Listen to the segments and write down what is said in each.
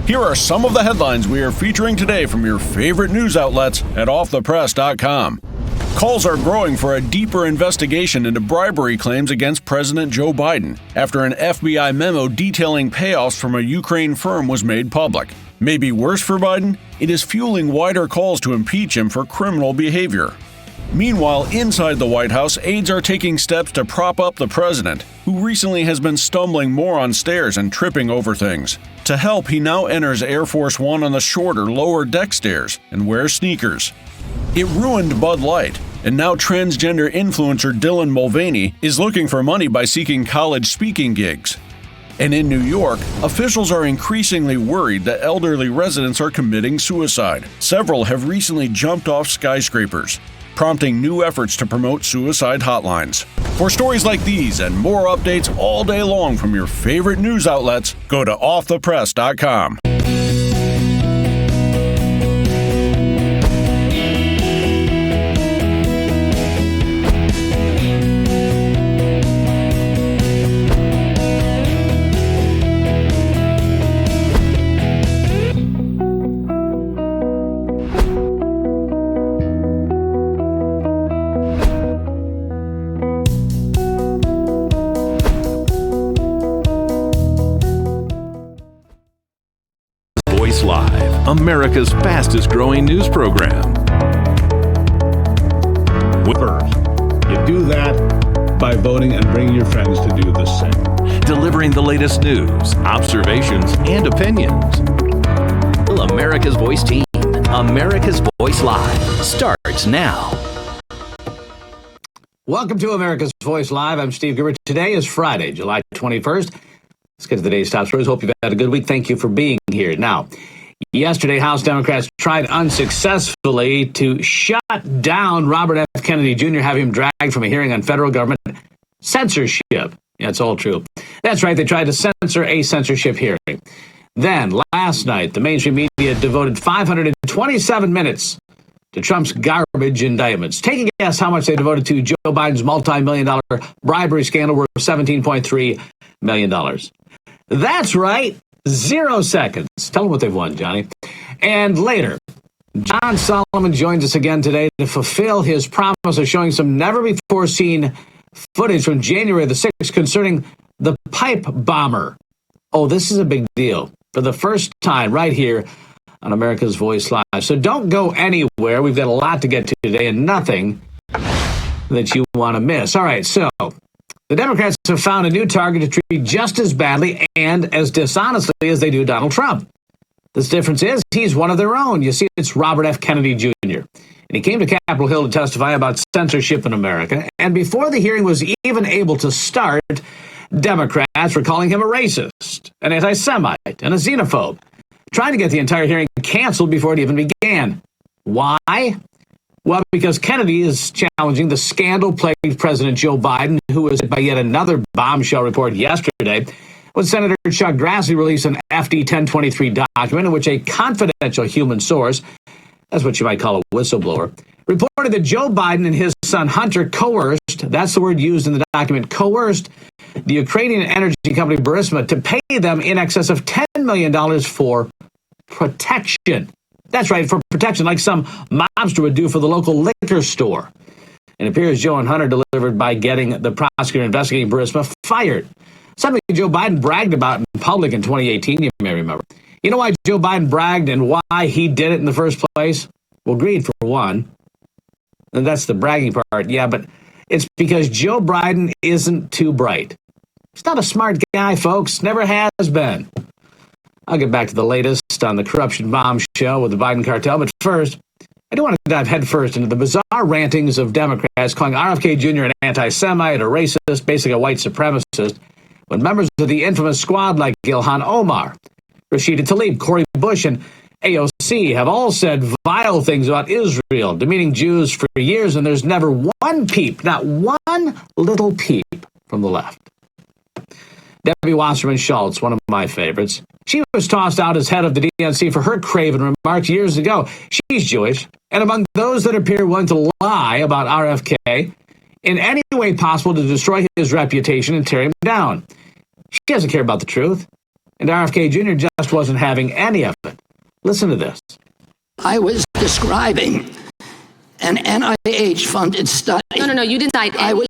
Here are some of the headlines we are featuring today from your favorite news outlets at offthepress.com. Calls are growing for a deeper investigation into bribery claims against President Joe Biden after an FBI memo detailing payoffs from a Ukraine firm was made public. Maybe worse for Biden, it is fueling wider calls to impeach him for criminal behavior. Meanwhile, inside the White House, aides are taking steps to prop up the president, who recently has been stumbling more on stairs and tripping over things. To help, he now enters Air Force One on the shorter, lower deck stairs and wears sneakers. It ruined Bud Light, and now transgender influencer Dylan Mulvaney is looking for money by seeking college speaking gigs. And in New York, officials are increasingly worried that elderly residents are committing suicide. Several have recently jumped off skyscrapers, prompting new efforts to promote suicide hotlines. For stories like these and more updates all day long from your favorite news outlets, go to offthepress.com. Live, America's fastest growing news program. First, you do that by voting and bringing your friends to do the same. Delivering the latest news, observations, and opinions. America's Voice team, America's Voice Live, starts now. Welcome to America's Voice Live. I'm Steve Gruber. Today is Friday, July 21st. Let's get to the day's top stories. Hope you've had a good week. Thank you for being here. Now, yesterday, House Democrats tried unsuccessfully to shut down Robert F. Kennedy Jr., have him dragged from a hearing on federal government censorship. Yeah, it's all true. That's right. They tried to censor a censorship hearing. Then, last night, the mainstream media devoted 527 minutes to Trump's garbage indictments. Take a guess how much they devoted to Joe Biden's multi-million-dollar bribery scandal worth $17.3 million. That's right. 0 seconds. Tell them what they've won, Johnny. And later, John Solomon joins us again today to fulfill his promise of showing some never-before-seen footage from January the 6th concerning the pipe bomber. Oh, this is a big deal. For the first time right here on America's Voice Live. So don't go anywhere. We've got a lot to get to today and nothing that you want to miss. All right, so the Democrats have found a new target to treat just as badly and as dishonestly as they do Donald Trump. This difference is he's one of their own. You see, it's Robert F. Kennedy Jr. And he came to Capitol Hill to testify about censorship in America. And before the hearing was even able to start, Democrats were calling him a racist, an anti-Semite, and a xenophobe, trying to get the entire hearing canceled before it even began. Why? Well, because Kennedy is challenging the scandal-plagued President Joe Biden, who was hit by yet another bombshell report yesterday when Senator Chuck Grassley released an FD 1023 document in which a confidential human source, that's what you might call a whistleblower, reported that Joe Biden and his son Hunter coerced, that's the word used in the document, coerced the Ukrainian energy company Burisma to pay them in excess of $10 million for protection. That's right, for protection, like some mobster would do for the local liquor store. It appears Joe and Hunter delivered by getting the prosecutor investigating Burisma fired. Something Joe Biden bragged about in public in 2018, you may remember. You know why Joe Biden bragged and why he did it in the first place? Well, greed, for one. And that's the bragging part, yeah, but it's because Joe Biden isn't too bright. He's not a smart guy, folks. Never has been. I'll get back to the latest on the corruption bombshell with the Biden cartel, but first, I do want to dive headfirst into the bizarre rantings of Democrats calling RFK Jr. an anti-Semite, a racist, basically a white supremacist, when members of the infamous squad like Ilhan Omar, Rashida Tlaib, Cori Bush, and AOC have all said vile things about Israel, demeaning Jews for years, and there's never one peep, not one little peep from the left. Debbie Wasserman Schultz, one of my favorites. She was tossed out as head of the DNC for her craven remarks years ago. She's Jewish, and among those that appear willing to lie about RFK in any way possible to destroy his reputation and tear him down. She doesn't care about the truth. And RFK Jr. just wasn't having any of it. Listen to this. I was describing an NIH-funded study. No, you didn't cite any.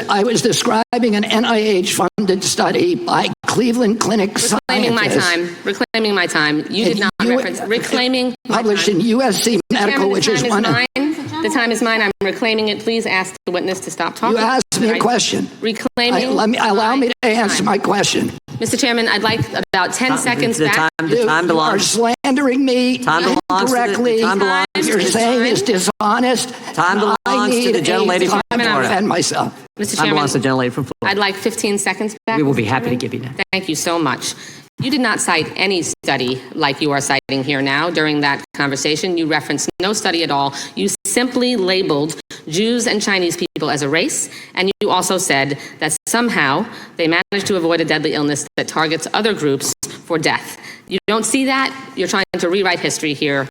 I was describing an NIH-funded study by Cleveland Clinic scientists. Reclaiming my time. You did not reference reclaiming my published time. in USC Medical, which is one of... The time is mine. I'm reclaiming it. Please ask the witness to stop talking. You asked me a question. Allow me to answer my question. Mr. Chairman, I'd like about 10 seconds back. You are slandering me incorrectly. You're saying it's dishonest. Time belongs to the gentlelady from Florida. Defend myself. Mr. Time belongs to Chairman, the gentlelady from Florida. I'd like 15 seconds back. We will be Mr. happy to Chairman. give you that. Thank you so much. You did not cite any study like you are citing here now during that conversation. You referenced no study at all. You simply labeled Jews and Chinese people as a race, and you also said that somehow they managed to avoid a deadly illness that targets other groups for death. You don't see that? You're trying to rewrite history here.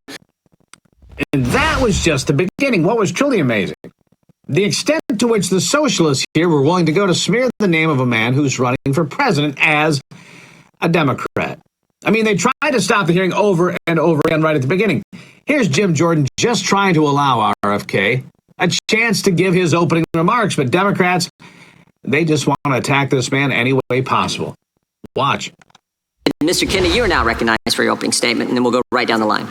And that was just the beginning. What was truly amazing, the extent to which the socialists here were willing to go to smear the name of a man who's running for president as a Democrat. I mean, they tried to stop the hearing over and over again right at the beginning. Here's Jim Jordan just trying to allow RFK a chance to give his opening remarks, but Democrats, they just want to attack this man any way possible. Watch. Mr. Kennedy, you are now recognized for your opening statement, and then we'll go right down the line.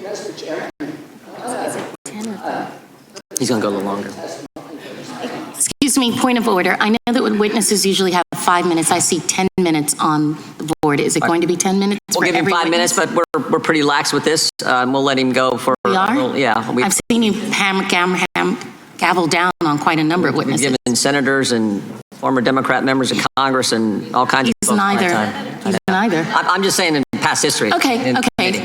Mr. Chairman. He's going to go a little longer. Excuse me, point of order. I know that witnesses usually have 5 minutes. I see 10 minutes on the board. Is it going to be 10 minutes? We'll give him 5 minutes, but we're pretty lax with this. We'll let him go for... We are? Yeah. I've seen you gavel down on quite a number of witnesses. We've given senators and former Democrat members of Congress and all kinds of folks my time. He's neither. I'm just saying in past history. Okay.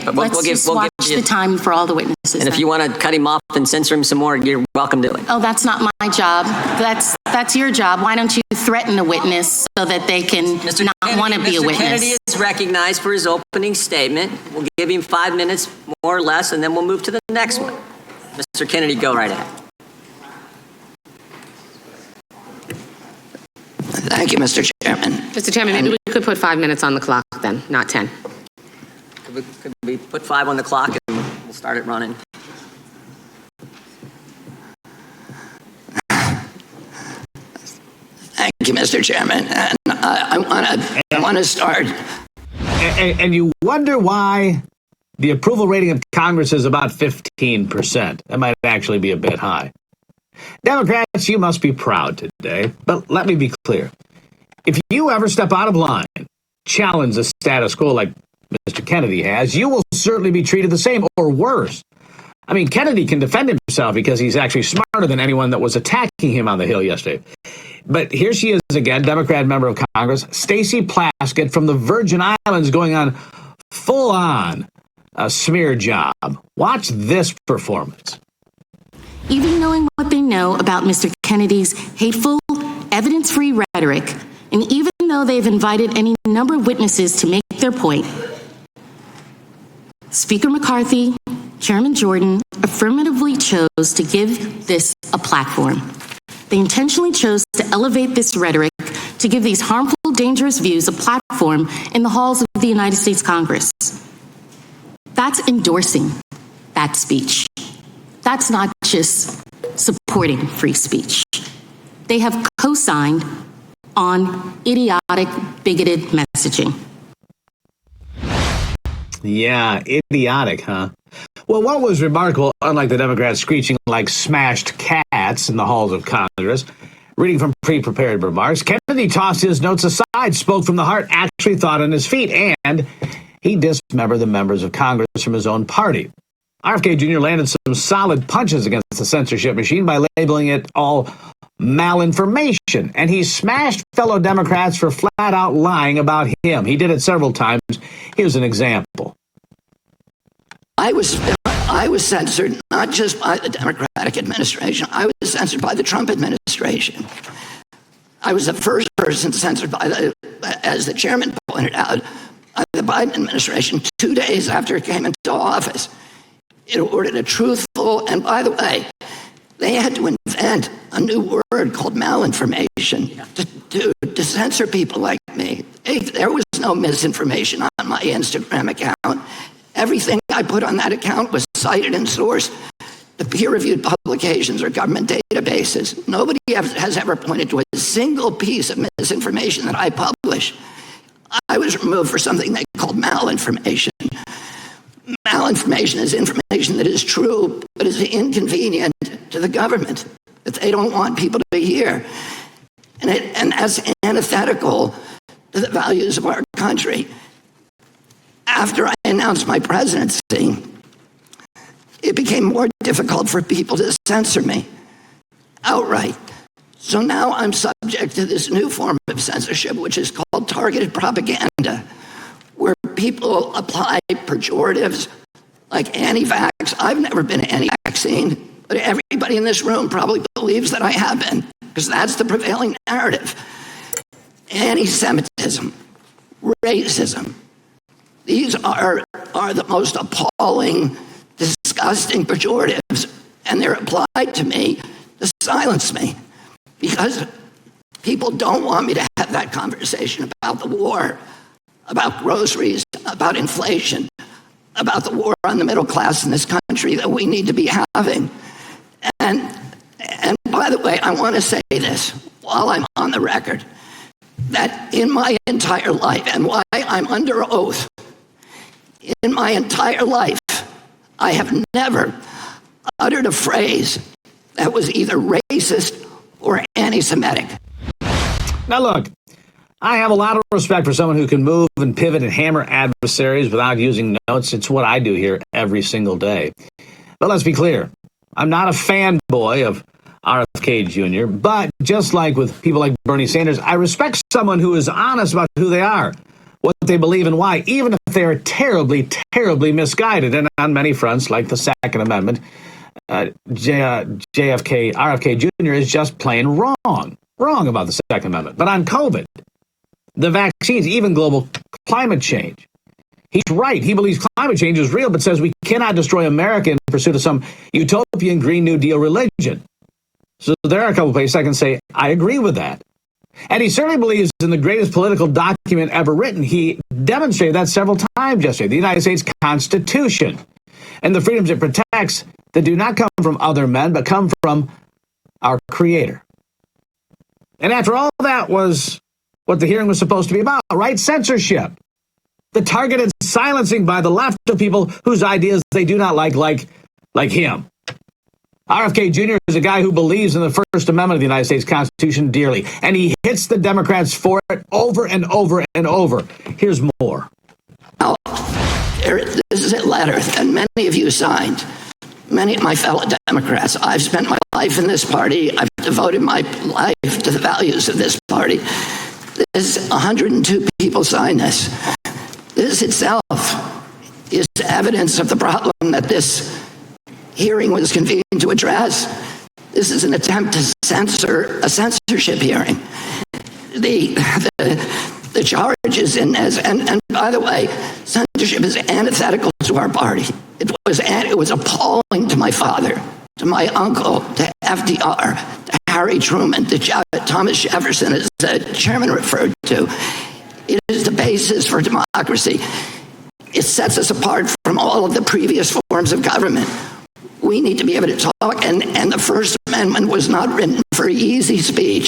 But Let's just watch the time for all the witnesses. And if you want to cut him off and censor him some more, you're welcome to it. Oh, that's not my job. That's your job. Why don't you threaten a witness so that they can not want to be a witness? Mr. Kennedy is recognized for his opening statement. We'll give him 5 minutes, more or less, and then we'll move to the next one. Mr. Kennedy, go right ahead. Thank you, Mr. Chairman. Mr. Chairman, maybe we could put 5 minutes on the clock then, not 10. Could we put 5 on the clock and we'll start it running? Thank you, Mr. Chairman. And I want to start. And you wonder why the approval rating of Congress is about 15%. That might actually be a bit high. Democrats, you must be proud today, but let me be clear. If you ever step out of line, challenge the status quo like Mr. Kennedy has, you will certainly be treated the same or worse. I mean, Kennedy can defend himself because he's actually smarter than anyone that was attacking him on the Hill yesterday. But here she is again, Democrat member of Congress, Stacey Plaskett from the Virgin Islands, going on full-on a smear job. Watch this performance. Even knowing what they know about Mr. Kennedy's hateful, evidence-free rhetoric, and even though they've invited any number of witnesses to make their point, Speaker McCarthy, Chairman Jordan affirmatively chose to give this a platform. They intentionally chose to elevate this rhetoric to give these harmful, dangerous views a platform in the halls of the United States Congress. That's endorsing that speech. That's not just supporting free speech. They have co-signed on idiotic, bigoted messaging. Yeah, idiotic, huh? Well, what was remarkable, unlike the Democrats screeching like smashed cats in the halls of Congress, reading from pre-prepared remarks, Kennedy tossed his notes aside, spoke from the heart, actually thought on his feet, and he dismembered the members of Congress from his own party. RFK Jr. landed some solid punches against the censorship machine by labeling it all malinformation, and he smashed fellow Democrats for flat-out lying about him. He did it several times. Here's an example. I was censored not just by the Democratic administration. I was censored by the Trump administration. I was the first person censored by as the chairman pointed out, by the Biden administration 2 days after it came into office. It ordered a truthful, and by the way, they had to invent a new word called malinformation to censor people like me. There was no misinformation on my Instagram account. Everything I put on that account was cited and sourced to peer-reviewed publications or government databases. Nobody has ever pointed to a single piece of misinformation that I publish. I was removed for something they called malinformation. Malinformation is information that is true, but is inconvenient to the government, that they don't want people to hear. And that's antithetical to the values of our country. After I announced my presidency, it became more difficult for people to censor me outright. So now I'm subject to this new form of censorship, which is called targeted propaganda, where people apply pejoratives like anti-vax. I've never been anti-vaccine, but everybody in this room probably believes that I have been, because that's the prevailing narrative. Anti-Semitism, racism. These are the most appalling, disgusting pejoratives, and they're applied to me to silence me, because people don't want me to have that conversation about the war, about groceries, about inflation, about the war on the middle class in this country that we need to be having. And by the way, I want to say this while I'm on the record, that in my entire life, and why I'm under oath, in my entire life, I have never uttered a phrase that was either racist or anti-Semitic. Now look, I have a lot of respect for someone who can move and pivot and hammer adversaries without using notes. It's what I do here every single day. But let's be clear, I'm not a fanboy of RFK Jr., but just like with people like Bernie Sanders, I respect someone who is honest about who they are, what they believe and why, even if they are terribly, terribly misguided. And on many fronts, like the Second Amendment, RFK Jr. is just plain wrong about the Second Amendment. But on COVID, the vaccines, even global climate change, he's right. He believes climate change is real, but says we cannot destroy America in pursuit of some utopian Green New Deal religion. So there are a couple places I can say I agree with that. And he certainly believes in the greatest political document ever written. He demonstrated that several times yesterday, the United States Constitution, and the freedoms it protects that do not come from other men, but come from our Creator. And after all that was what the hearing was supposed to be about, right? Censorship. The targeted silencing by the left of people whose ideas they do not like him. RFK Jr. is a guy who believes in the First Amendment of the United States Constitution dearly, and he hits the Democrats for it over and over and over. Here's more. Now, this is a letter that many of you signed, many of my fellow Democrats. I've spent my life in this party. I've devoted my life to the values of this party. There's 102 people signed this. This itself is evidence of the problem that this hearing was convened to address. This is an attempt to censor a censorship hearing. The charges in this, and by the way, censorship is antithetical to our party. It was appalling to my father, to my uncle, to FDR, to Harry Truman, to Thomas Jefferson, as the chairman referred to. It is the basis for democracy. It sets us apart from all of the previous forms of government. We need to be able to talk, and the First Amendment was not written for easy speech.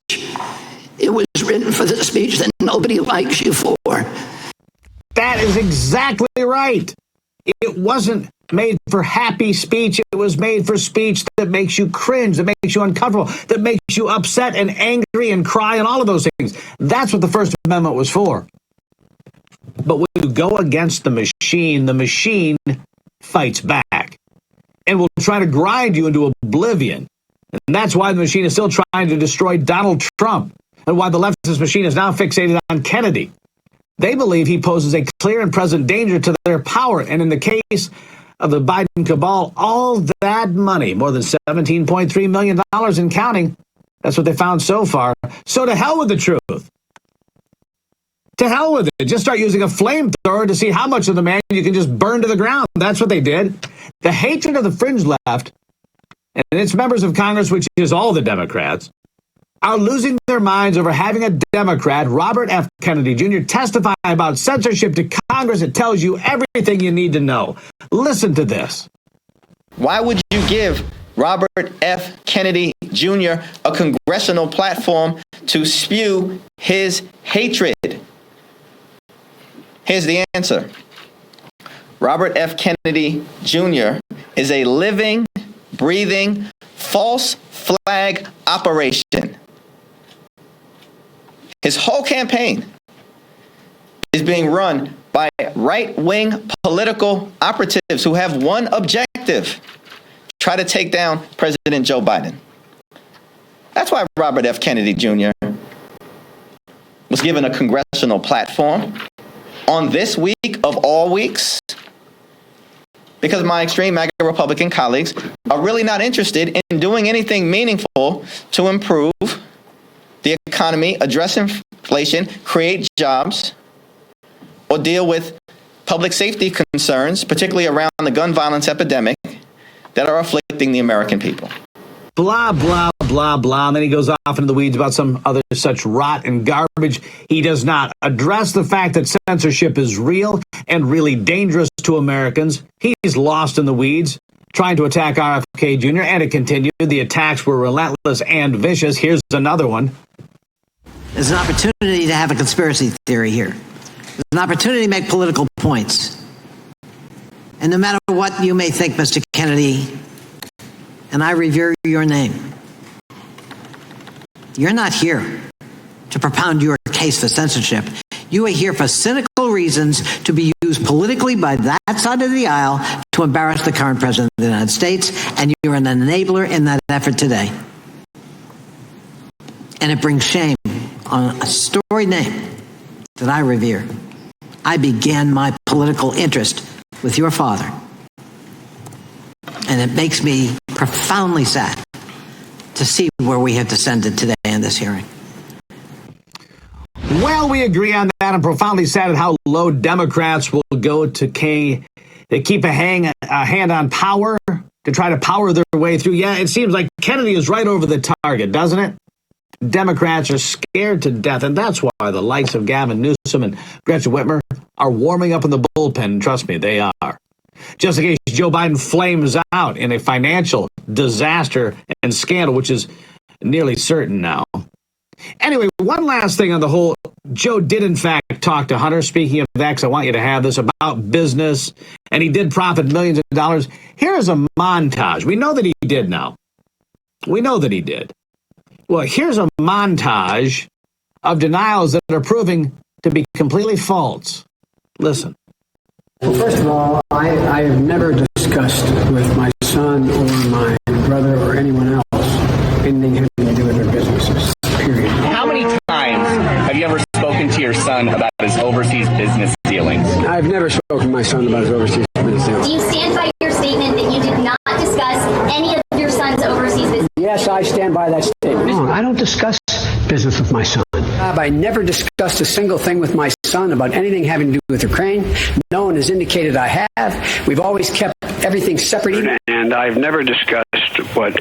It was written for the speech that nobody likes you for. That is exactly right. It wasn't made for happy speech. It was made for speech that makes you cringe, that makes you uncomfortable, that makes you upset and angry and cry and all of those things. That's what the First Amendment was for. But when you go against the machine fights back and will try to grind you into oblivion. And that's why the machine is still trying to destroy Donald Trump, and why the leftist machine is now fixated on Kennedy. They believe he poses a clear and present danger to their power. And in the case of the Biden cabal, all that money, more than $17.3 million and counting, that's what they found so far. So to hell with the truth. To hell with it. Just start using a flamethrower to see how much of the man you can just burn to the ground. That's what they did. The hatred of the fringe left and its members of Congress, which is all the Democrats, are losing their minds over having a Democrat, Robert F. Kennedy Jr., testify about censorship to Congress. It tells you everything you need to know. Listen to this. Why would you give Robert F. Kennedy Jr. a congressional platform to spew his hatred? Here's the answer. Robert F. Kennedy Jr. is a living, breathing, false flag operation. His whole campaign is being run by right-wing political operatives who have one objective: try to take down President Joe Biden. That's why Robert F. Kennedy Jr. was given a congressional platform on this week of all weeks, because my extreme MAGA Republican colleagues are really not interested in doing anything meaningful to improve the economy, address inflation, create jobs, or deal with public safety concerns, particularly around the gun violence epidemic that are afflicting the American people. Blah, blah, blah, blah. And then he goes off into the weeds about some other such rot and garbage. He does not address the fact that censorship is real and really dangerous to Americans. He's lost in the weeds, trying to attack RFK Jr., and it continued. The attacks were relentless and vicious. Here's another one. There's an opportunity to have a conspiracy theory here. There's an opportunity to make political points. And no matter what you may think, Mr. Kennedy, and I revere your name, you're not here to propound your case for censorship. You are here for cynical reasons to be used politically by that side of the aisle to embarrass the current president of the United States, and you're an enabler in that effort today. And it brings shame on a storied name that I revere. I began my political interest with your father. And it makes me profoundly sad to see where we have descended today in this hearing. Well, we agree on that. I'm profoundly sad at how low Democrats will go to keep a hand on power, to try to power their way through. Yeah, it seems like Kennedy is right over the target, doesn't it? Democrats are scared to death, and that's why the likes of Gavin Newsom and Gretchen Whitmer are warming up in the bullpen. Trust me, they are. Just in case Joe Biden flames out in a financial disaster and scandal, which is nearly certain now. Anyway, one last thing on the whole. Joe did, in fact, talk to Hunter. Speaking of X, I want you to have this about business, and he did profit millions of dollars. Here is a montage. We know that he did now. We know that he did. Well, here's a montage of denials that are proving to be completely false. Listen. Well, first of all, I have never discussed with my son or my brother or anyone else anything having to do with their businesses, period. How many times have you ever spoken to your son about his overseas business dealings? I've never spoken to my son about his overseas business dealings. Do you stand by your statement that you did not discuss any of your son's overseas business? Yes, I stand by that statement. No, I don't discuss business with my son. I never discussed a single thing with my son about anything having to do with Ukraine. No one has indicated I have. We've always kept everything separate. And I've never discussed what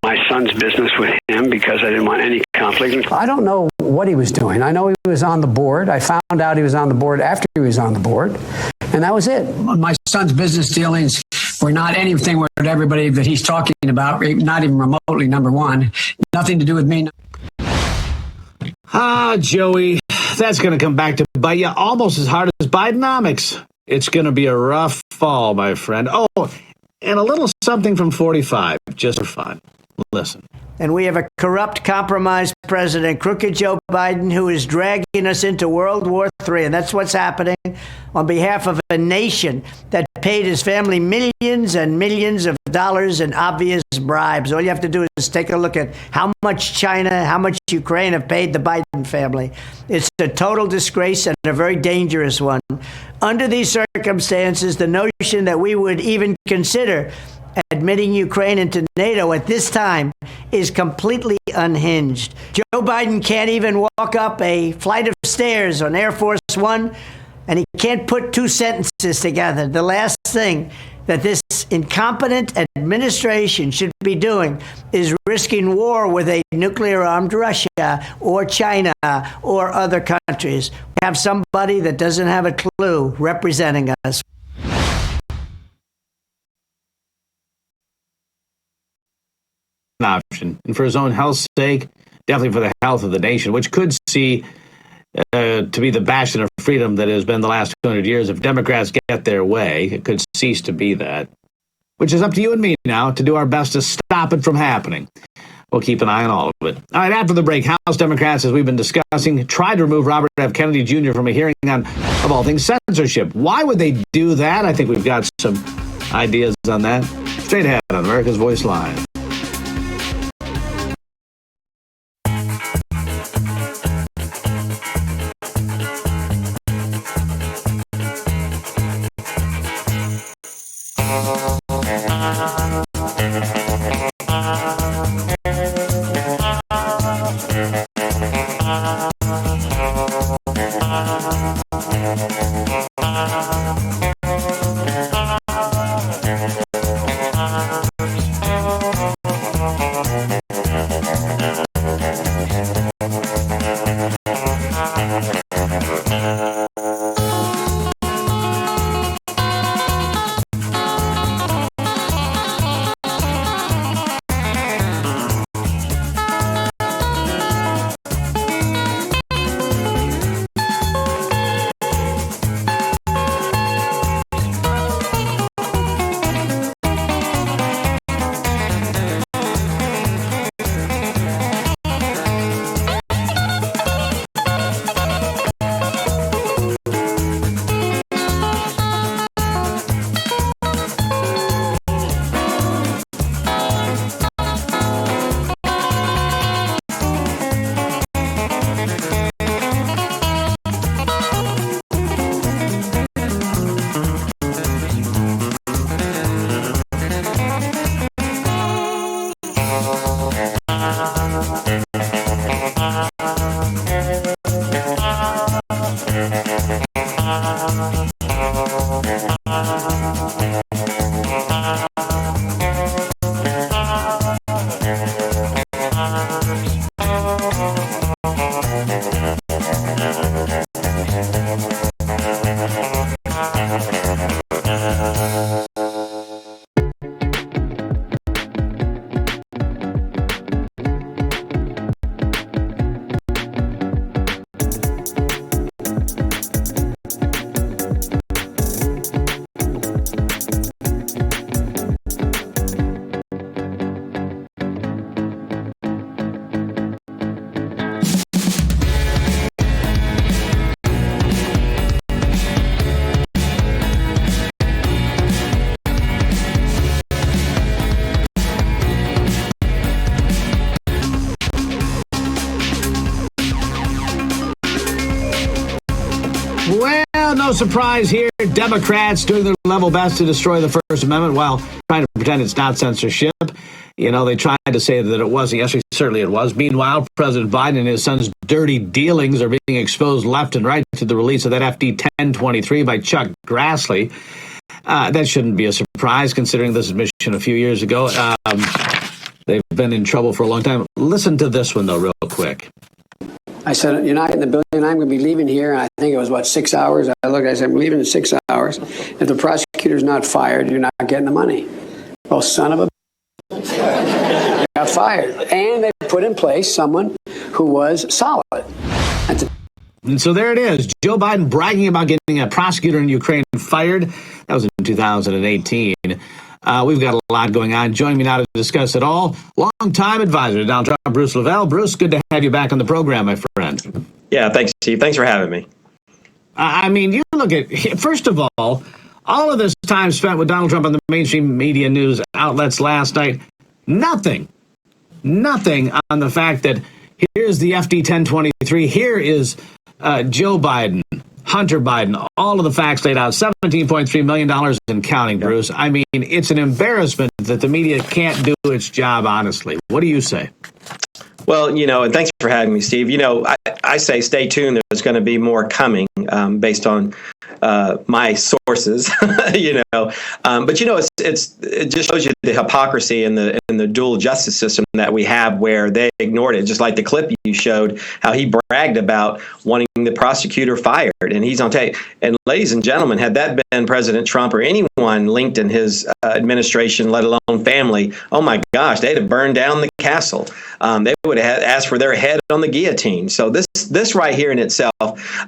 my son's business with him because I didn't want any conflict. I don't know what he was doing. I know he was on the board. I found out he was on the board after he was on the board. And that was it. My son's business dealings were not anything with everybody that he's talking about, not even remotely, number one. Nothing to do with me. Joey, that's going to come back to bite you almost as hard as Bidenomics. It's going to be a rough fall, my friend. Oh, and a little something from 45, just for fun. Listen. And we have a corrupt, compromised president, crooked Joe Biden, who is dragging us into World War III. And that's what's happening on behalf of a nation that paid his family millions and millions of dollars in obvious bribes. All you have to do is take a look at how much China, how much Ukraine have paid the Biden family. It's a total disgrace and a very dangerous one. Under these circumstances, the notion that we would even consider admitting Ukraine into NATO at this time is completely unhinged. Joe Biden can't even walk up a flight of stairs on Air Force One, and he can't put two sentences together. The last thing that this incompetent administration should be doing is risking war with a nuclear-armed Russia or China or other countries. We have somebody that doesn't have a clue representing us. Option, and for his own health's sake, definitely for the health of the nation, which could see to be the bastion of freedom that has been the last 200 years. If Democrats get their way, it could cease to be that, which is up to you and me now to do our best to stop it from happening. We'll keep an eye on all of it. All right, after the break, House Democrats, as we've been discussing, tried to remove Robert F. Kennedy Jr. from a hearing on, of all things, censorship. Why would they do that? I think we've got some ideas on that. Straight ahead on America's Voice Live. Well, no surprise here. Democrats doing their level best to destroy the First Amendment while trying to pretend it's not censorship. You know, they tried to say that it wasn't. Yes, certainly it was. Meanwhile, President Biden and his son's dirty dealings are being exposed left and right through the release of that FD 1023 by Chuck Grassley. That shouldn't be a surprise, considering this admission a few years ago. They've been in trouble for a long time. Listen to this one, though, real quick. I said, you're not in the building. I'm going to be leaving here. And I think it was, 6 hours? I said, I'm leaving in 6 hours. If the prosecutor's not fired, you're not getting the money. Well, son of a... got fired. And they put in place someone who was solid. And so there it is. Joe Biden bragging about getting a prosecutor in Ukraine fired. That was in 2018. We've got a lot going on. Joining me now to discuss it all, longtime advisor to Donald Trump, Bruce Lavelle. Bruce, good to have you back on the program, my friend. Yeah, thanks, Steve. Thanks for having me. I mean, you look at, first of all of this time spent with Donald Trump on the mainstream media news outlets last night, nothing on the fact that here's the FD 1023, here is Joe Biden, Hunter Biden, all of the facts laid out, $17.3 million and counting, Bruce. I mean, it's an embarrassment that the media can't do its job honestly. What do you say? Well, and thanks for having me, Steve. I say stay tuned. There's going to be more coming based on my sources, But it just shows you the hypocrisy in the dual justice system that we have, where they ignored it. Just like the clip you showed, how he bragged about wanting the prosecutor fired, and he's on tape. And ladies and gentlemen, had that been President Trump or anyone linked in his administration, let alone family, oh my gosh, they'd have burned down the castle. They would have asked for their head on the guillotine. So this right here in itself,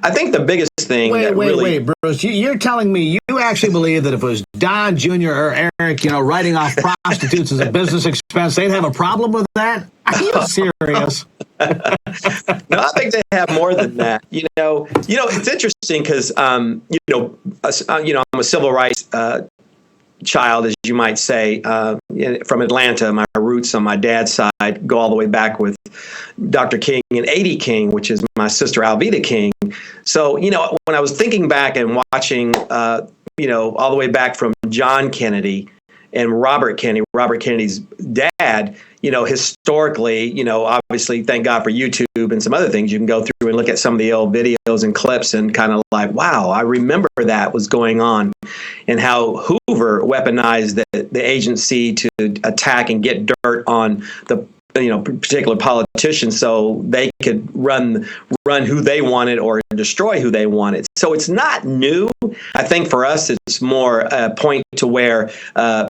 I think the biggest thing. Wait, Bruce, you're telling me you actually believe that if it was Don Jr. or Eric, writing off prostitutes as a business expense, they'd have a problem with that? Are you serious? No, I think they have more than that. It's interesting because, I'm a civil rights child, as you might say, from Atlanta. My roots on my dad's side go all the way back with Dr. King and A.D. King, which is my sister Alveda King. So, when I was thinking back and watching, all the way back from John Kennedy and Robert Kennedy's dad, historically, obviously, thank God for YouTube and some other things. You can go through and look at some of the old videos and clips and kind of like, wow, I remember that was going on, and how Hoover weaponized the agency to attack and get dirt on the particular politicians so they could run who they wanted or destroy who they wanted. So it's not new. I think for us, it's more a point to where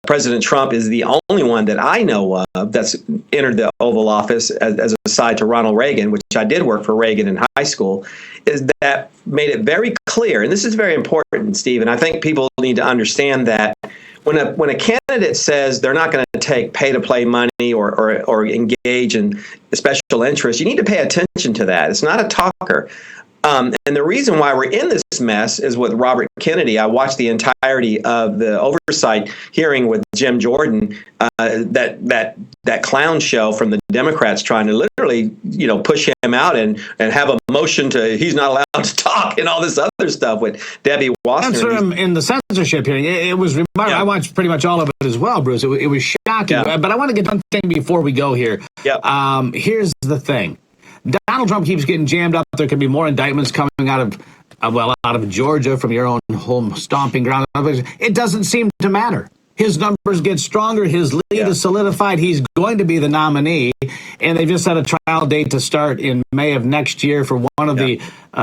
President Trump is the only one that I know of that's entered the Oval Office as a side to Ronald Reagan, which I did work for Reagan in high school, is that made it very clear. And this is very important, Steve, and I think people need to understand that when a candidate says they're not going to take pay-to-play money or engage in special interests, you need to pay attention to that. It's not a talker. And the reason why we're in this mess is with Robert Kennedy. I watched the entirety of the oversight hearing with Jim Jordan, that clown show from the Democrats trying to literally, push him out and have a motion to he's not allowed to talk and all this other stuff with Debbie Wasserman. Answer him in the censorship hearing. It was remarkable. Yeah. I watched pretty much all of it as well, Bruce. It was shocking. Yeah. But I want to get one thing before we go here. Yeah. Here's the thing. Donald Trump keeps getting jammed up. There could be more indictments coming out of Georgia from your own home stomping ground. It doesn't seem to matter. His numbers get stronger. His lead is solidified. He's going to be the nominee. And they just set a trial date to start in May of next year for one of the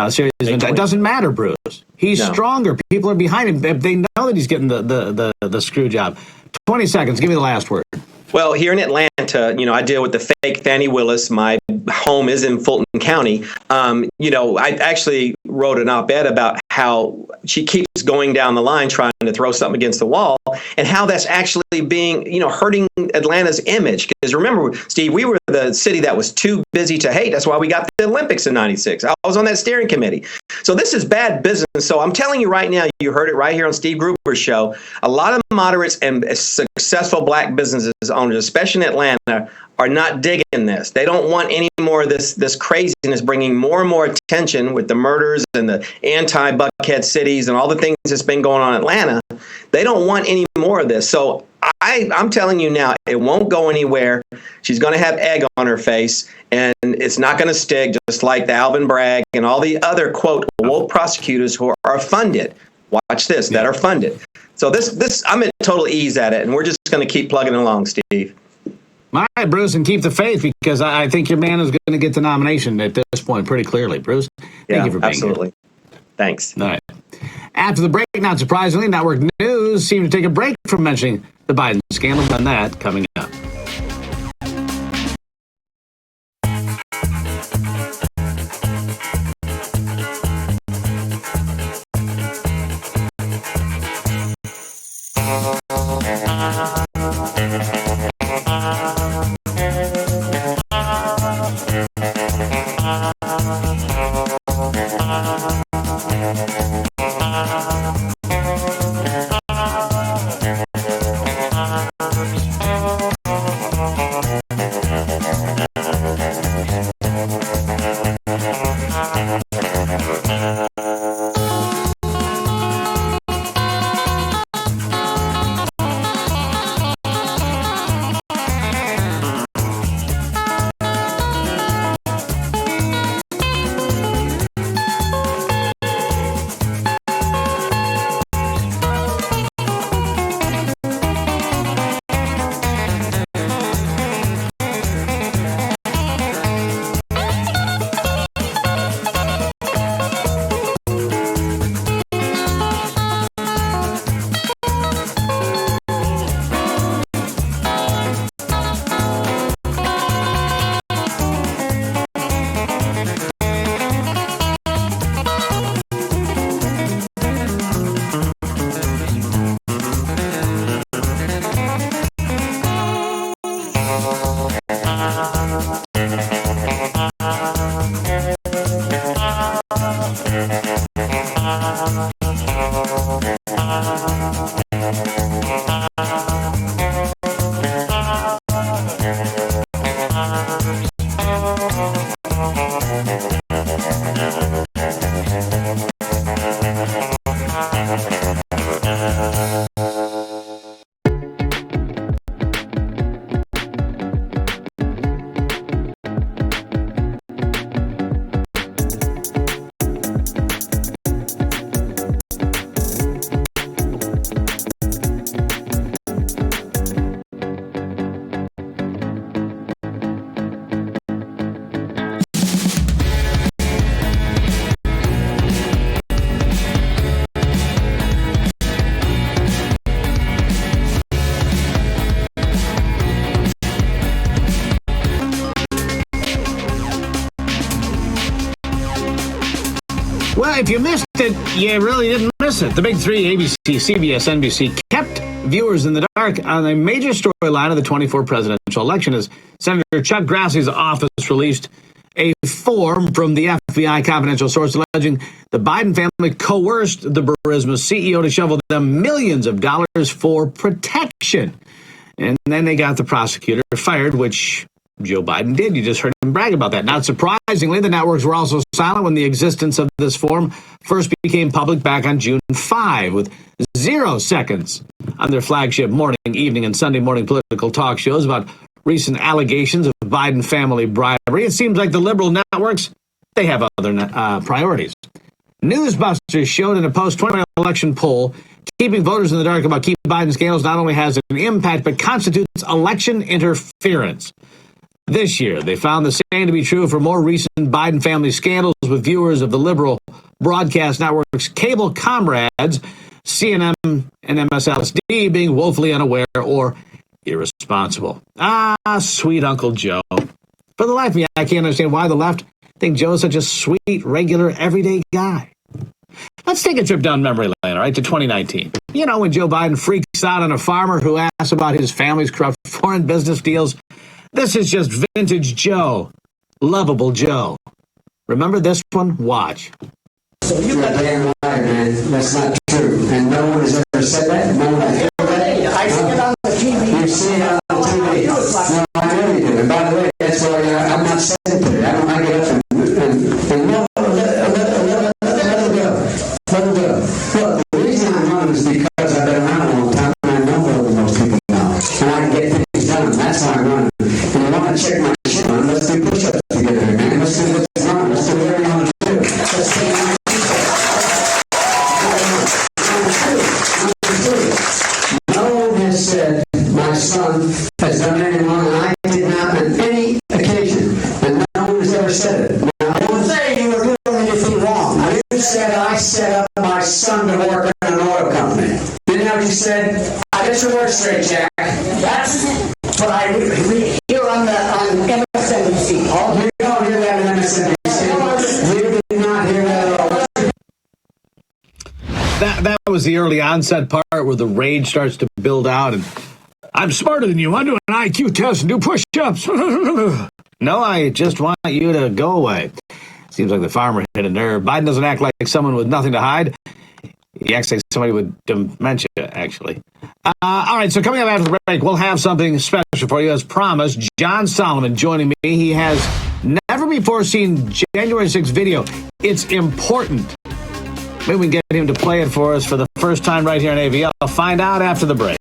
series events. It doesn't matter, Bruce. He's stronger. People are behind him. They know that he's getting the screw job. 20 seconds. Give me the last word. Well, here in Atlanta, I deal with the fake Fannie Willis. My home is in Fulton County. I actually wrote an op-ed about how she keeps going down the line trying to throw something against the wall, and how that's actually being, hurting Atlanta's image. Because remember, Steve, we were the city that was too busy to hate. That's why we got the Olympics in '96. I was on that steering committee. So this is bad business. So I'm telling you right now, you heard it right here on Steve Gruber's show. A lot of moderates and successful black businesses owners, especially in Atlanta, are not digging this. They don't want any more of this craziness, bringing more and more attention with the murders and the anti-Buckhead cities and all the things that's been going on in Atlanta. They don't want any more of this. So I'm telling you now, it won't go anywhere. She's going to have egg on her face, and it's not going to stick, just like the Alvin Bragg and all the other, quote, woke prosecutors who are funded. Watch this, that are funded. So this I'm at total ease at it, and we're just going to keep plugging along, Steve. All right, Bruce, and keep the faith, because I think your man is going to get the nomination at this point pretty clearly. Bruce, thank you for being here. Thanks. All right. After the break, not surprisingly, Network News seemed to take a break from mentioning the Biden scandal. On that coming up. Well, if you missed it, you really didn't miss it. The big three, ABC, CBS, NBC, kept viewers in the dark on a major storyline of the 24 presidential election as Senator Chuck Grassley's office released a form from the FBI confidential source alleging the Biden family coerced the Burisma CEO to shovel them millions of dollars for protection. And then they got the prosecutor fired, which Joe Biden did. You just heard him brag about that. Not surprisingly, the networks were also silent when the existence of this form first became public back on June 5, with 0 seconds on their flagship morning, evening, and Sunday morning political talk shows about recent allegations of Biden family bribery. It seems like the liberal networks, they have other priorities. Newsbusters showed in a post-20 election poll, keeping voters in the dark about key Biden scandals not only has an impact, but constitutes election interference. This year, they found the same to be true for more recent Biden family scandals with viewers of the liberal broadcast network's cable comrades, CNN and MSLSD, being woefully unaware or irresponsible. Ah, sweet Uncle Joe. For the life of me, I can't understand why the left think Joe is such a sweet, regular, everyday guy. Let's take a trip down memory lane, all right, to 2019. You know, when Joe Biden freaks out on a farmer who asks about his family's corrupt foreign business deals. This is just vintage Joe. Lovable Joe. Remember this one? Watch. So you're a damn liar, man. That's not true. And no one has ever said that. No one has ever said that. I see it on the TV. You see it on the TV. No, I really do. And by the way, that's why I'm not sensitive. I get up and no, let it go. Let it go. Look, the reason I'm running is because I've been around a long time and I know more than most people know. And I can get things done. That's why I'm running. And you want to check my shit on, let's do push-ups together, man. Let's do this run. Let's do whatever you want to do. Let's take my no one has said my son has done anything wrong, and I did not on any occasion. And no one has ever said it. Now, I won't say you were doing anything wrong. You said I set up my son to work in an oil company. Didn't know what you said? I get your word straight, Jack. That's what I read here on MSNBC. Oh, you don't hear that on MSNBC. You did not hear that at all. That was the early onset part where the rage starts to build out and I'm smarter than you. I do an IQ test and do push-ups. No, I just want you to go away. Seems like the farmer hit a nerve. Biden doesn't act like someone with nothing to hide. He acts like somebody with dementia, actually. All right, so coming up after the break, we'll have something special for you. As promised, John Solomon joining me. He has never before seen January 6th video. It's important. Maybe we can get him to play it for us for the first time right here on AVL. I'll find out after the break.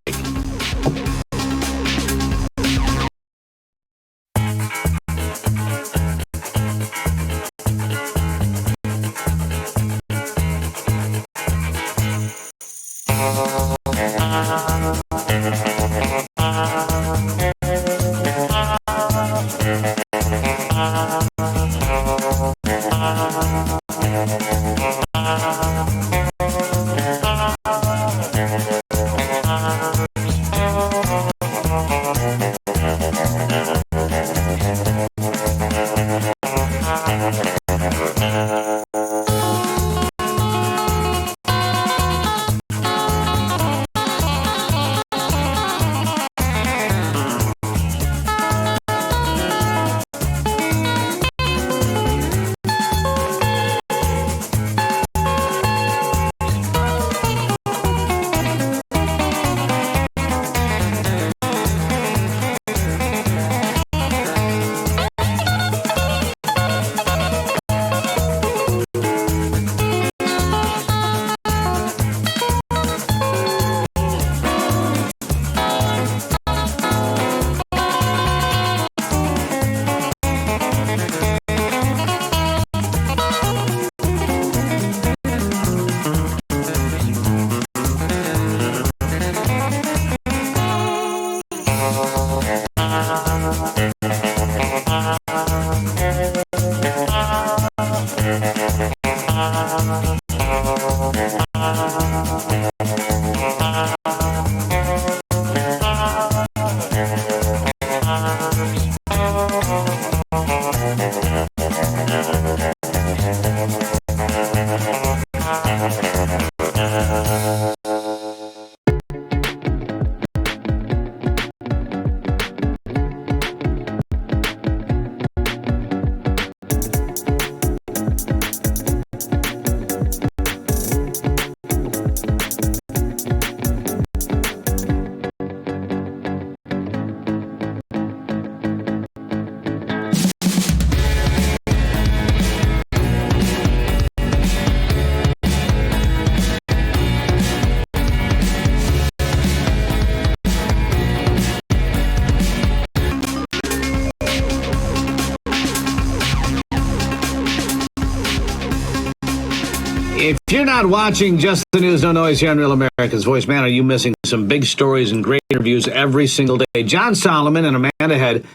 If you're not watching Just the News, No Noise here on Real America's Voice, man, are you missing some big stories and great interviews every single day? John Solomon and Amanda Head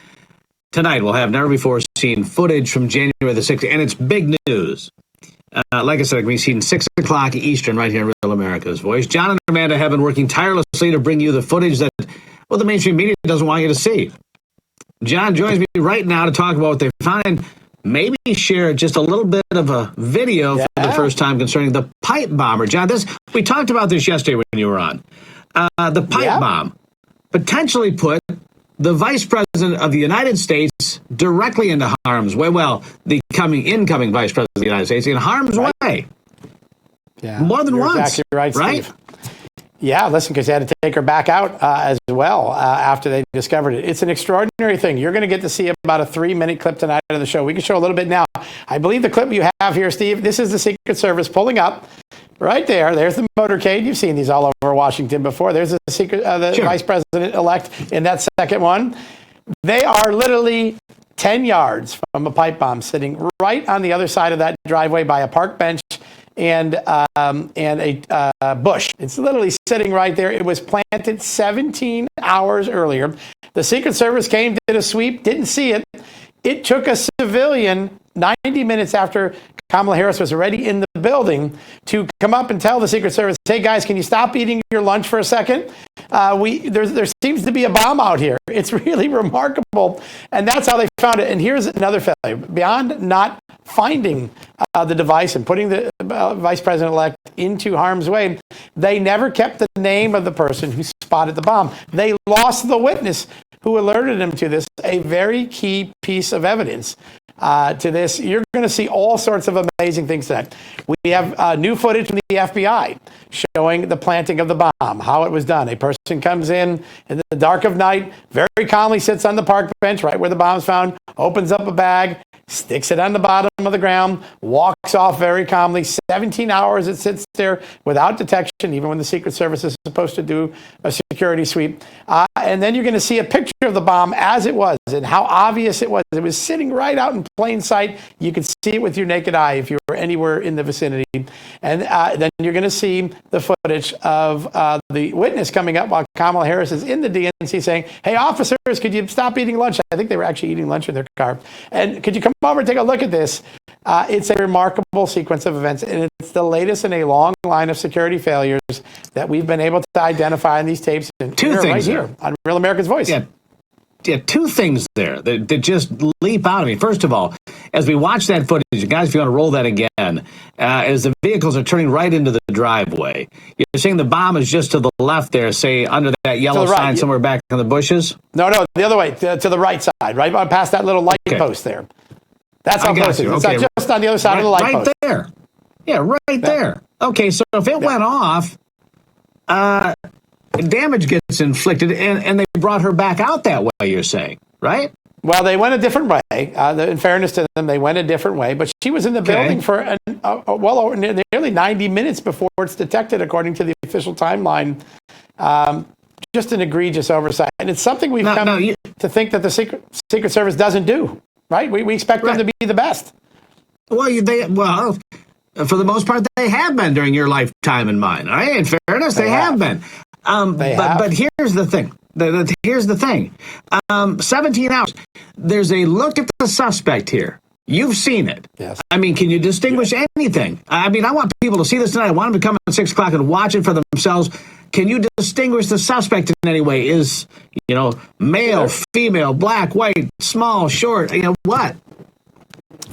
tonight will have never-before-seen footage from January the 6th, and it's big news. Like I said, it can be seen 6 o'clock Eastern right here on Real America's Voice. John and Amanda have been working tirelessly to bring you the footage that, well, the mainstream media doesn't want you to see. John joins me right now to talk about what they found and maybe share just a little bit of a video for the first time concerning the pipe bomber. John, we talked about this yesterday when you were on. The pipe bomb potentially put the vice president of the United States directly into harm's way. Well, the incoming vice president of the United States in harm's way. Yeah, more than once. Exactly right, Steve. Yeah, listen, because they had to take her back out as well after they discovered it. It's an extraordinary thing. You're going to get to see about a 3-minute clip tonight of the show. We can show a little bit now. I believe the clip you have here, Steve, this is the Secret Service pulling up right there. There's the motorcade. You've seen these all over Washington before. There's the vice president-elect in that second one. They are literally 10 yards from a pipe bomb sitting right on the other side of that driveway by a park bench and a bush. It's literally sitting right there. It was planted 17 hours earlier. The Secret Service came, did a sweep, didn't see it. It took a civilian 90 minutes after Kamala Harris was already in the building to come up and tell the Secret Service, hey, guys, can you stop eating your lunch for a second? There seems to be a bomb out here. It's really remarkable. And that's how they found it. And here's another failure. Beyond not finding the device and putting the vice president-elect into harm's way, they never kept the name of the person who spotted the bomb. They lost the witness who alerted them to this, a very key piece of evidence. To this, you're going to see all sorts of amazing things tonight. We have new footage from the FBI showing the planting of the bomb, how it was done. A person comes in the dark of night, very calmly sits on the park bench right where the bomb's found, opens up a bag, sticks it on the bottom of the ground, walks off very calmly. 17 hours it sits there without detection, even when the Secret Service is supposed to do a security sweep. And then you're going to see a picture of the bomb as it was and how obvious it was. It was sitting right out in plain sight. You could see it with your naked eye if you were anywhere in the vicinity. And then you're going to see the footage of the witness coming up while Kamala Harris is in the DNC saying, hey, officers, could you stop eating lunch? I think they were actually eating lunch in their car. And could you come over and take a look at this? It's a remarkable sequence of events, and it's the latest in a long line of security failures that we've been able to identify in these tapes. And two things right here on Real America's Voice. Yeah, two things there that just leap out at me. First of all, as we watch that footage, guys, if you want to roll that again, as the vehicles are turning right into the driveway, you're saying the bomb is just to the left there, say under that yellow sign somewhere back in the bushes? No, the other way, to the right side, right past that little light post there. That's how close it is. It's just on the other side of the light post. Right there. Yeah, right there. Okay, so if it went off, damage gets inflicted, and they brought her back out that way, you're saying, right? Well, they went a different way. In fairness to them, they went a different way. But she was in the building for well over nearly 90 minutes before it's detected, according to the official timeline. Just an egregious oversight. And it's something we've come to think that the Secret Service doesn't do, right? We expect them to be the best. Well, for the most part, they have been during your lifetime and mine. Right? In fairness, they have been. But here's the thing. Here's the thing. 17 hours. There's a look at the suspect here. You've seen it. Yes. I mean, can you distinguish anything? I mean, I want people to see this tonight. I want them to come at 6 o'clock and watch it for themselves. Can you distinguish the suspect in any way? Is, male, female, black, white, small, short, what?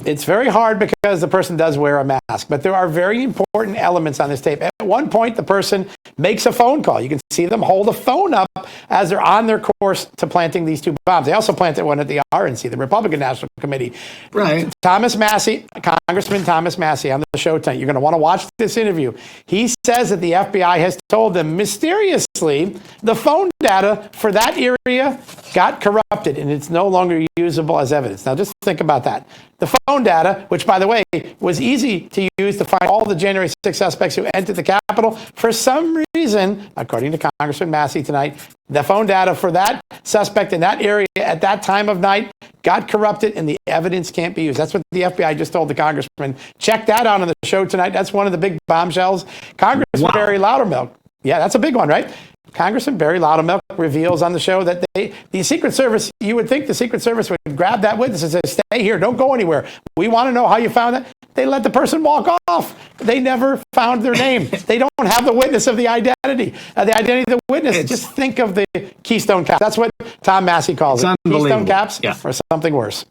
It's very hard because the person does wear a mask, but there are very important elements on this tape. At one point, the person makes a phone call. You can see them hold a phone up as they're on their course to planting these two bombs. They also planted one at the RNC, the Republican National Committee. Right. Congressman Thomas Massey on the show tonight. You're going to want to watch this interview. He says that the FBI has told them mysteriously the phone data for that area got corrupted and it's no longer usable as evidence. Now, just think about that. The phone data, which, by the way, was easy to use to find all the January 6 suspects who entered the Capitol, for some reason, according to Congressman Massey tonight, the phone data for that suspect in that area at that time of night got corrupted and the evidence can't be used. That's what the FBI just told the congressman. Check that out on the show tonight. That's one of the big bombshells. Congressman Barry Loudermilk. Yeah, that's a big one, right? Congressman Barry Loudermilk reveals on the show that the Secret Service, you would think the Secret Service would grab that witness and say, stay here, don't go anywhere. We want to know how you found that. They let the person walk off. They never found their name. They don't have the witness of the identity of the witness. Just think of the Keystone Caps. That's what Tom Massey calls it. Keystone Caps or something worse.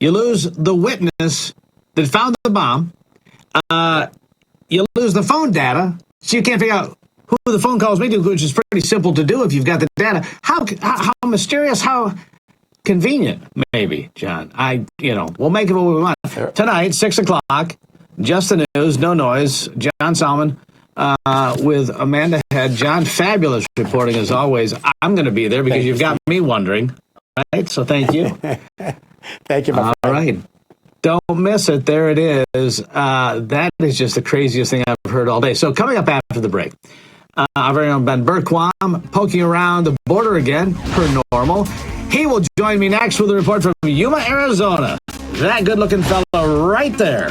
You lose the witness that found the bomb. You lose the phone data, so you can't figure out who the phone calls made to, which is pretty simple to do if you've got the data. How mysterious, how convenient, maybe, John. We'll make it what we want. Tonight, 6 o'clock, Just the News, no noise, John Salmon with Amanda Head. John, fabulous reporting as always. I'm going to be there because you've got me wondering, right? So thank you. Thank you, my friend. All right. Don't miss it. There it is. That is just the craziest thing I've heard all day. So coming up after the break, our very own Ben Berquam poking around the border again, per normal. He will join me next with a report from Yuma, Arizona. That good-looking fellow right there.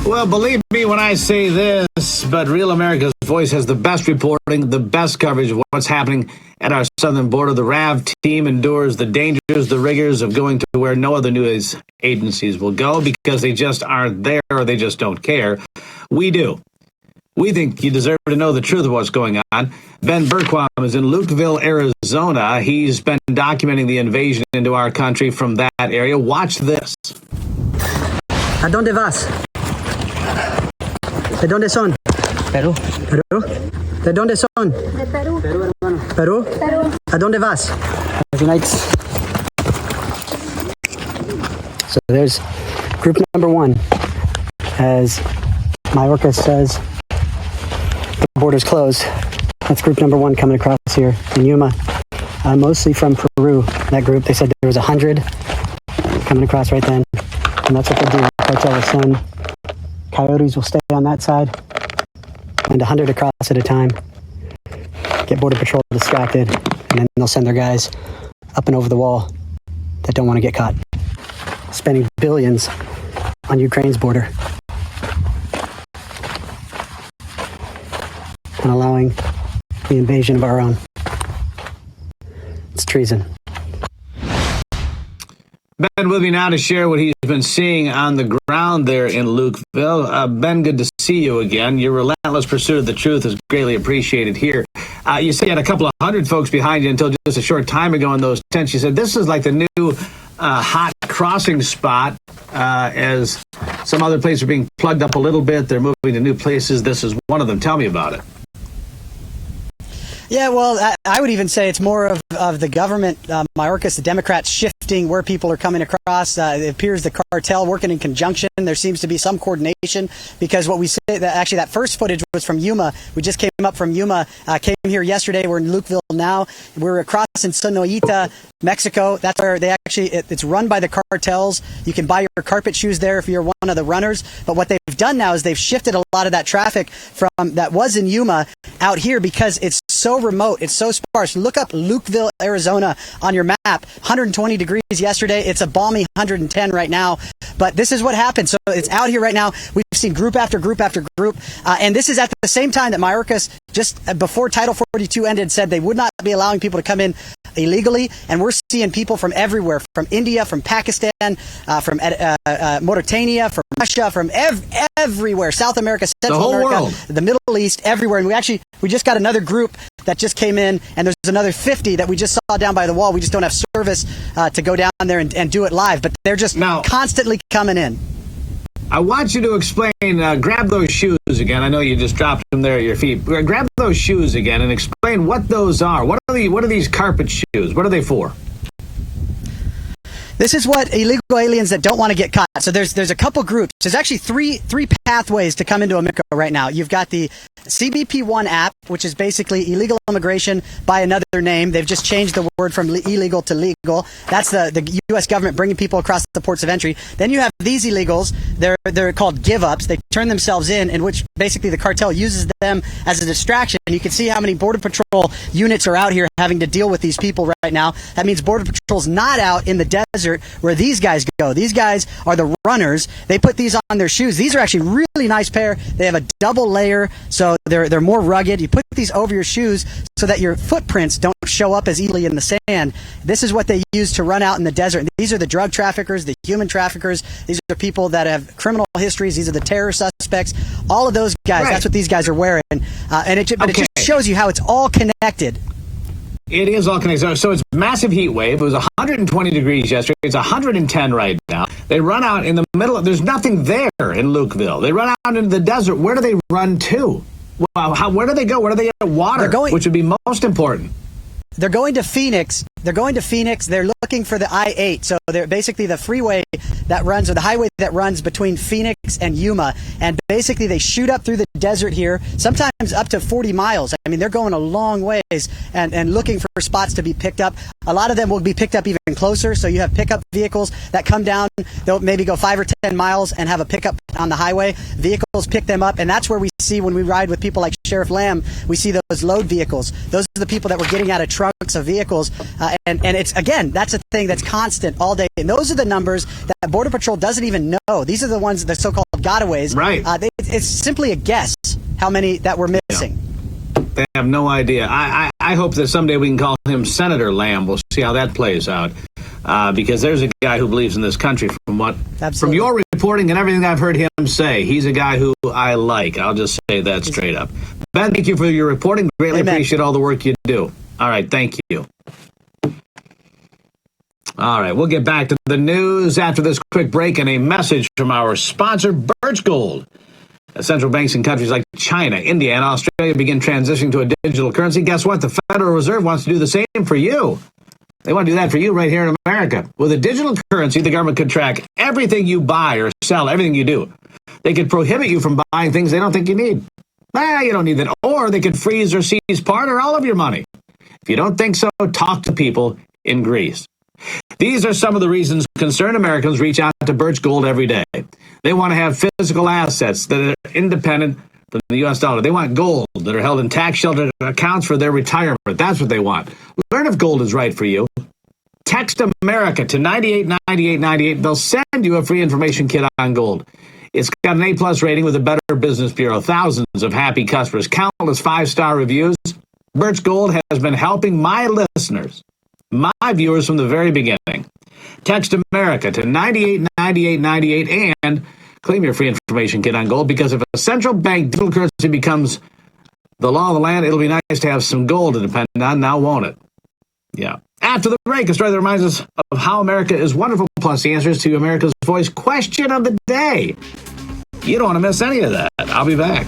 Well, believe me when I say this, but Real America's Voice has the best reporting, the best coverage of what's happening at our southern border. The RAV team endures the dangers, the rigors of going to where no other news agencies will go because they just aren't there or they just don't care. We do. We think you deserve to know the truth of what's going on. Ben Berquam is in Lukeville, Arizona. He's been documenting the invasion into our country from that area. Watch this. ¿A dónde vas? ¿De dónde son? Perú. ¿Perú? ¿De dónde son? De Perú. Perú, hermano. ¿Perú? Perú. ¿A dónde vas? United. So there's group number one. As Mayorkas says, the border's closed. That's group number one coming across here in Yuma. Mostly from Peru, that group. They said there was 100 coming across right then. And that's what they do. Cartel will send. Coyotes will stay on that side. send 100 across at a time, get Border Patrol distracted, and then they'll send their guys up and over the wall that don't want to get caught, spending billions on Ukraine's border and allowing the invasion of our own. It's treason. Ben with me now to share what he's been seeing on the ground there in Lukeville. Ben, good to see you again. Your relentless pursuit of the truth is greatly appreciated here. You said you had a couple of hundred folks behind you until just a short time ago in those tents. You said this is like the new hot crossing spot as some other places are being plugged up a little bit. They're moving to new places. This is one of them. Tell me about it. Yeah, well, I would even say it's more of the government, Mayorkas, the Democrats shifting where people are coming across. It appears the cartel working in conjunction. There seems to be some coordination because what we say, actually that first footage was from Yuma. We just came up from Yuma, came here yesterday. We're in Lukeville now. We're across in Sonoita, Mexico. That's where they actually, it's run by the cartels. You can buy your carpet shoes there if you're one of the runners. But what they've done now is they've shifted a lot of that traffic from that was in Yuma out here because it's so remote. It's so sparse. Look up Lukeville, Arizona on your map. 120 degrees yesterday. It's a balmy 110 right now. But this is what happened. So it's out here right now. We've seen group after group after group. And this is at the same time that Mayorkas, just before Title 42 ended, said they would not be allowing people to come in illegally. And we're seeing people from everywhere, from India, from Pakistan, from Mauritania, from Russia, from everywhere, South America, Central America, world. The Middle East, everywhere. And we just got another group that just came in, and there's another 50 that we just saw down by the wall. We just don't have service to go down there and do it live, but they're just constantly coming in. I want you to explain, grab those shoes again. I know you just dropped them there at your feet. Grab those shoes again and explain what those are. What are these carpet shoes? What are they for? This is what illegal aliens that don't want to get caught. So there's a couple groups. There's actually three pathways to come into America right now. You've got the CBP-1 app, which is basically illegal immigration by another name. They've just changed the word from illegal to legal. That's the U.S. government bringing people across the ports of entry. Then you have these illegals. They're called give-ups. They turn themselves in which basically the cartel uses them as a distraction. You can see how many Border Patrol units are out here having to deal with these people right now. That means Border Patrol's not out in the desert where these guys go. These guys are the runners. They put these on their shoes. These are actually really nice pair. They have a double layer, so they're more rugged. You put these over your shoes so that your footprints don't show up as easily in the sand. This is what they use to run out in the desert. These are the drug traffickers, the human traffickers. These are people that have criminal histories. These are the terror suspects. All of those guys, that's what these guys are wearing. It just shows you how it's all connected. It is all connected. So it's massive heat wave. It was 120 degrees yesterday. It's 110 right now. They run out in the middle. There's nothing there in Lukeville. They run out into the desert. Where do they run to? Well, where do they go? Where do they get water? Which would be most important. They're going to Phoenix. They're looking for the I-8. So they're basically the freeway that runs, or the highway that runs between Phoenix and Yuma. And basically they shoot up through the desert here, sometimes up to 40 miles. I mean, they're going a long ways and looking for spots to be picked up. A lot of them will be picked up even closer. So you have pickup vehicles that come down. They'll maybe go 5 or 10 miles and have a pickup on the highway. Vehicles pick them up. And that's where we see when we ride with people like Sheriff Lamb, we see those load vehicles. Those are the people that were getting out of trunks of vehicles. And it's, again, that's a thing that's constant all day. And those are the numbers that Border Patrol doesn't even know. These are the ones, the so-called gotaways. Right. It's simply a guess how many that we're missing. They have no idea. I hope that someday we can call him Senator Lamb. We'll see how that plays out. Because there's a guy who believes in this country from your reporting and everything I've heard him say. He's a guy who I like. I'll just say that straight up. Ben, thank you for your reporting. Greatly appreciate all the work you do. All right, thank you. All right, we'll get back to the news after this quick break and a message from our sponsor, Birch Gold. As central banks in countries like China, India, and Australia begin transitioning to a digital currency, guess what? The Federal Reserve wants to do the same for you. They want to do that for you right here in America. With a digital currency, the government could track everything you buy or sell, everything you do. They could prohibit you from buying things they don't think you need. You don't need that. Or they could freeze or seize part or all of your money. If you don't think so, talk to people in Greece. These are some of the reasons concerned Americans reach out to Birch Gold every day. They want to have physical assets that are independent than the U.S. dollar. They want gold that are held in tax-sheltered accounts for their retirement. That's what they want. Learn if gold is right for you. Text America to 989898. They'll send you a free information kit on gold. It's got an A-plus rating with the Better Business Bureau. Thousands of happy customers, countless 5-star reviews. Birch Gold has been helping my listeners, my viewers from the very beginning. Text America to 989898 and claim your free information kit on gold, because if a central bank digital currency becomes the law of the land, it'll be nice to have some gold to depend on, now won't it? Yeah. After the break, a story that reminds us of how America is wonderful, plus the answers to America's Voice question of the day. You don't want to miss any of that. I'll be back.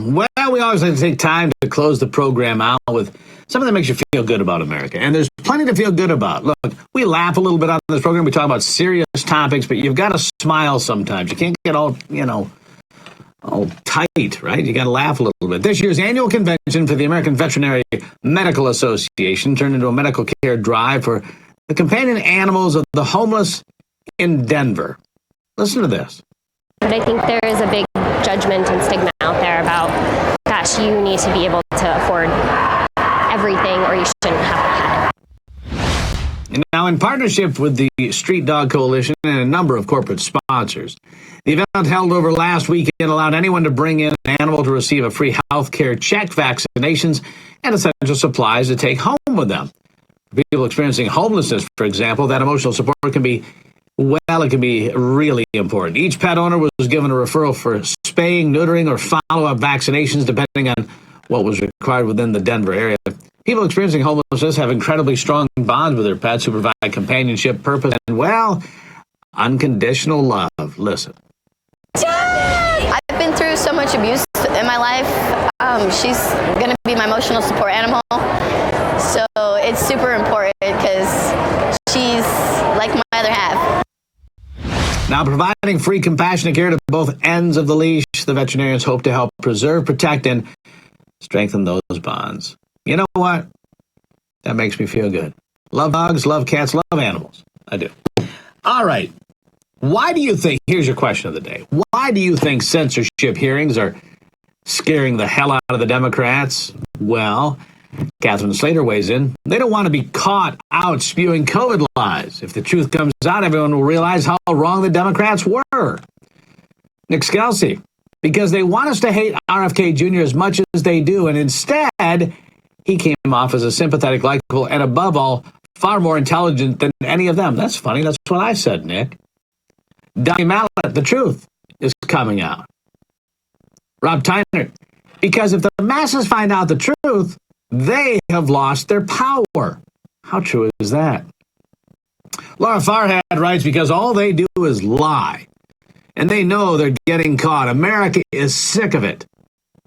Well, we always like to take time to close the program out with something that makes you feel good about America. And there's plenty to feel good about. Look, we laugh a little bit on this program. We talk about serious topics, but you've got to smile sometimes. You can't get all tight, right? You got to laugh a little bit. This year's annual convention for the American Veterinary Medical Association turned into a medical care drive for the companion animals of the homeless in Denver. Listen to this. But I think there is a big judgment and stigma out there about, gosh, you need to be able to afford everything or you shouldn't have a pet. And now, in partnership with the Street Dog Coalition and a number of corporate sponsors, the event held over last weekend allowed anyone to bring in an animal to receive a free health care check, vaccinations, and essential supplies to take home with them. For people experiencing homelessness, for example, that emotional support can be really important. Each pet owner was given a referral for spaying, neutering, or follow-up vaccinations, depending on what was required within the Denver area. People experiencing homelessness have incredibly strong bonds with their pets who provide companionship, purpose, and, well, unconditional love. Listen. I've been through so much abuse in my life. She's going to be my emotional support animal. So it's super important because she's like my other half. Now, providing free compassionate care to both ends of the leash, the veterinarians hope to help preserve, protect, and strengthen those bonds. You know what? That makes me feel good. Love dogs, love cats, love animals. I do. All right. Why do you think, here's your question of the day, why do you think censorship hearings are scaring the hell out of the Democrats? Well, Catherine Slater weighs in. They don't want to be caught out spewing COVID lies. If the truth comes out, everyone will realize how wrong the Democrats were. Nick Scalzi, because they want us to hate RFK Jr. as much as they do, and instead, he came off as a sympathetic, likable, and above all, far more intelligent than any of them. That's funny. That's what I said, Nick. Donnie Mallett, the truth is coming out. Rob Tyner, because if the masses find out the truth, they have lost their power. How true is that? Laura Farhad writes, because all they do is lie. And they know they're getting caught. America is sick of it.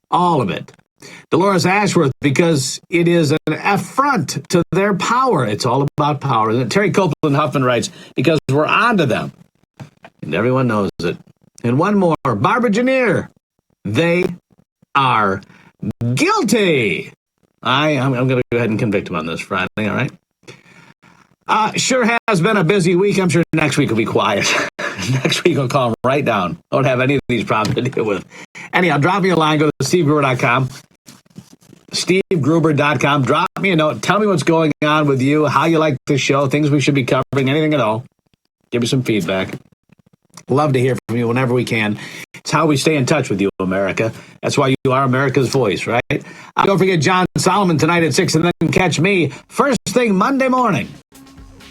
All of it. Dolores Ashworth, because it is an affront to their power. It's all about power. And Terry Copeland Huffman writes, because we're onto them. And everyone knows it. And one more, Barbara Janier. They are guilty. I'm going to go ahead and convict him on this Friday, all right? Sure has been a busy week. I'm sure next week will be quiet. Next week I'll calm right down. Don't have any of these problems to deal with. Anyhow, drop me a line. Go to SteveGruber.com. SteveGruber.com. Drop me a note. Tell me what's going on with you, how you like the show, things we should be covering, anything at all. Give me some feedback. Love to hear from you whenever we can. It's how we stay in touch with you, America. That's why you are America's voice, right? Don't forget John Solomon tonight at 6, and then catch me first thing Monday morning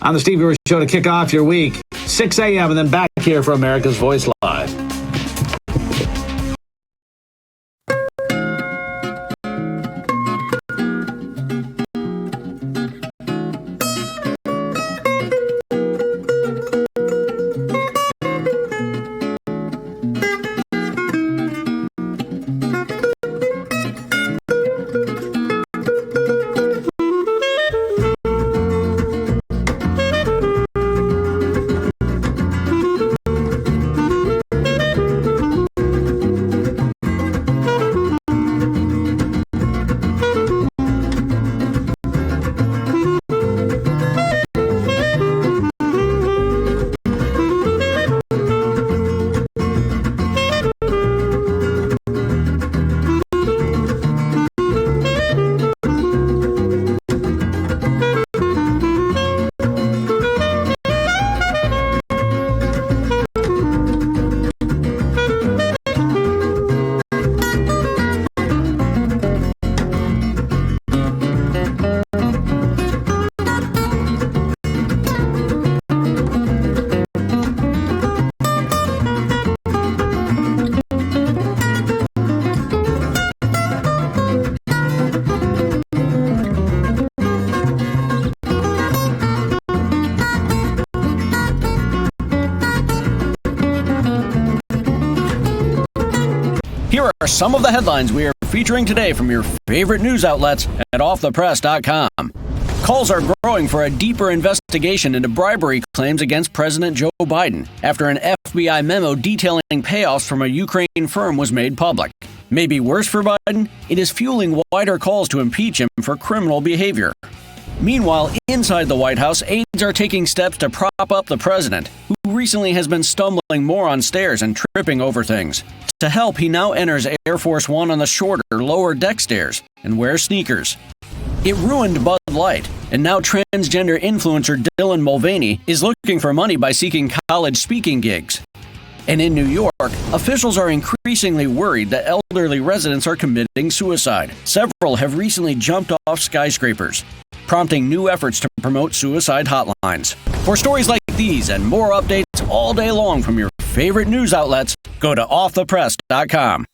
on the Steve Gruber Show to kick off your week, 6 a.m., and then back here for America's Voice Live. Here are some of the headlines we are featuring today from your favorite news outlets at offthepress.com. Calls are growing for a deeper investigation into bribery claims against President Joe Biden after an FBI memo detailing payoffs from a Ukraine firm was made public. Maybe worse for Biden, it is fueling wider calls to impeach him for criminal behavior. Meanwhile, inside the White House, aides are taking steps to prop up the president, who recently has been stumbling more on stairs and tripping over things. To help, he now enters Air Force One on the shorter, lower deck stairs and wears sneakers. It ruined Bud Light, and now transgender influencer Dylan Mulvaney is looking for money by seeking college speaking gigs. And in New York, officials are increasingly worried that elderly residents are committing suicide. Several have recently jumped off skyscrapers, prompting new efforts to promote suicide hotlines. For stories like these and more updates all day long from your favorite news outlets, go to offthepress.com.